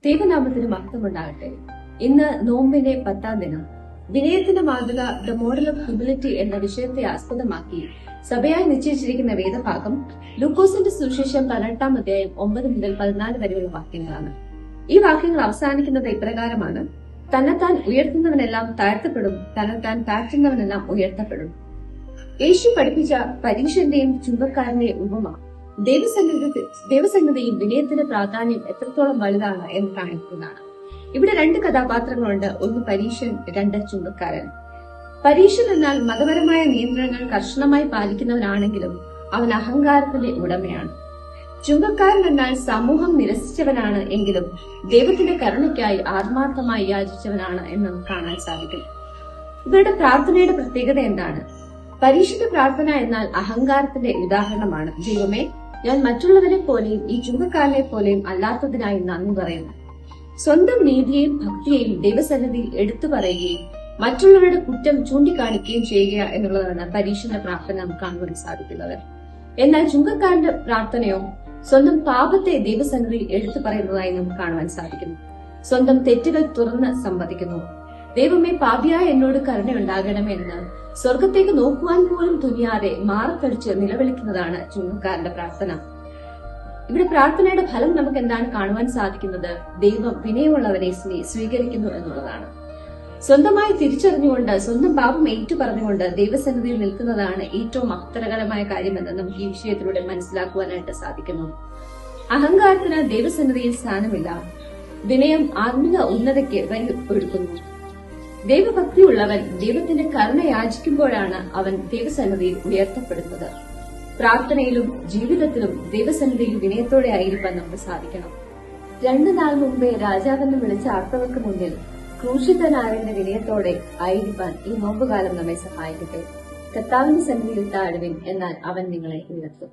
ദൈവനാമത്തിന് മഹത്വമുണ്ടാകട്ടെ. ഇന്ന് നോമ്പിന്റെ 10ാം ദിനം. വിനയത്തിന്റെ മാതൃക ദ മോഡൽ ഓഫ് ഹ്യൂമിലിറ്റി എന്ന വിഷയത്തെ ആസ്പദമാക്കി സഭയായി നിശ്ചയിച്ചിരിക്കുന്ന വേദഭാഗം ലൂക്കോസിന്റെ സുവിശേഷം 18ാം അധ്യായം 9 മുതൽ 14 വരെയുള്ള വാക്യങ്ങളാണ്. ഈ വാക്യങ്ങൾ അവസാനിക്കുന്നത് ഇപ്രകാരമാണ്: തന്നെത്താൻ ഉയർത്തുന്നവനെല്ലാം താഴ്ത്തപ്പെടും, തന്നെത്താൻ താഴ്ത്തുന്നവനെല്ലാം ഉയർത്തപ്പെടും. യേശു പഠിപ്പിച്ച പരീശന്റെയും ചുങ്കക്കാരന്റെയും ഉപമ ദൈവസന്നിധിയും വിനയത്തിന്റെ പ്രാധാന്യം എത്രത്തോളം വലുതാണ് എന്ന് കാണിക്കുന്നതാണ്. ഇവിടെ 2 കഥാപാത്രങ്ങളുണ്ട്. ഒന്ന് പരീശൻ, 2 ചുങ്കക്കാരൻ. പരീശൻ എന്നാൽ മതപരമായ നിയന്ത്രണങ്ങൾ കർശനമായി പാലിക്കുന്നവനാണെങ്കിലും അവൻ അഹങ്കാരത്തിന്റെ ഉടമയാണ്. ചുങ്കക്കാരൻ എന്നാൽ സമൂഹം നിരസിച്ചവനാണ് എങ്കിലും ദൈവത്തിന്റെ കരുണയ്ക്കായി ആത്മാർത്ഥമായി യാചിച്ചവനാണ് എന്ന് നമുക്ക് കാണാൻ സാധിക്കും. ഇവരുടെ പ്രാർത്ഥനയുടെ പ്രത്യേകത എന്താണ്? പരീശന്റെ പ്രാർത്ഥന എന്നാൽ അഹങ്കാരത്തിന്റെ ഉദാഹരണമാണ്. ദൈവമേ, ഞാൻ മറ്റുള്ളവരെ പോലെയും ഈ ചുങ്കക്കാരനെ പോലെയും അല്ലാത്തതിനായി നന്ദി പറയുന്നു. സ്വന്തം നീതിയെയും ഭക്തിയെയും ദൈവസന്നിധിയിൽ എടുത്തു പറയുകയും മറ്റുള്ളവരുടെ കുറ്റം ചൂണ്ടിക്കാണിക്കുകയും ചെയ്യുക എന്നുള്ളതാണ് പരീശന്റെ പ്രാർത്ഥന നമുക്ക് കാണുവാൻ സാധിക്കുന്നത്. എന്നാൽ ചുങ്കക്കാരന്റെ പ്രാർത്ഥനയോ സ്വന്തം പാപത്തെ ദൈവസന്നിധിയിൽ എടുത്തു പറയുന്നതായി നമുക്ക് കാണുവാൻ സാധിക്കുന്നു. സ്വന്തം തെറ്റുകൾ തുറന്ന് സമ്മതിക്കുന്നു. ദൈവമേ, പാപിയായ എന്നോട് കരുണയുണ്ടാകണമേ എന്ന് സ്വർഗത്തേക്ക് നോക്കുവാൻ പോലും തുനിയാതെ മാറത്തടിച്ച് നിലവിളിക്കുന്നതാണ് ചുങ്കക്കാരന്റെ പ്രാർത്ഥന. ഇവിടെ പ്രാർത്ഥനയുടെ ഫലം നമുക്ക് എന്താണ് കാണുവാൻ സാധിക്കുന്നത്? ദൈവം വിനയമുള്ളവരെ സ്വീകരിക്കുന്നു എന്നുള്ളതാണ്. സ്വന്തമായി തിരിച്ചറിഞ്ഞുകൊണ്ട് സ്വന്തം പാപം ഏറ്റുപറഞ്ഞുകൊണ്ട് ദൈവസന്നിധിയിൽ നിൽക്കുന്നതാണ് ഏറ്റവും മഹത്തരകരമായ കാര്യമെന്ന് നമുക്ക് ഈ വിഷയത്തിലൂടെ മനസ്സിലാക്കുവാനായിട്ട് സാധിക്കുന്നു. അഹങ്കാരത്തിന് ദൈവസന്നിധിയിൽ സ്ഥാനമില്ല. വിനയം ആത്മിക ഉന്നതയ്ക്ക് വഴി ഒരുക്കുന്നു. ദൈവഭക്തിയുള്ളവൻ ദൈവത്തിന്റെ കരുണ യാചിക്കുമ്പോഴാണ് അവൻ ദൈവസന്നിധിയിൽ ഉയർത്തപ്പെടുന്നത്. പ്രാർത്ഥനയിലും ജീവിതത്തിലും ദൈവസന്നിധിയിൽ വിനയത്തോടെ ആയിരിക്കാൻ നമുക്ക് സാധിക്കണം. 2 നാൾ മുമ്പേ രാജാവിനെ വിളിച്ച ആർത്തവർക്ക് മുന്നിൽ ക്രൂശിതനായവന്റെ വിനയത്തോടെ ആയിരിക്കാൻ ഈ നോമ്പുകാലം നമ്മെ സഹായിക്കട്ടെ. കർത്താവിന്റെ സന്നിധിയിൽ താഴുവിൻ, എന്നാൽ അവൻ നിങ്ങളെ ഉയർത്തും.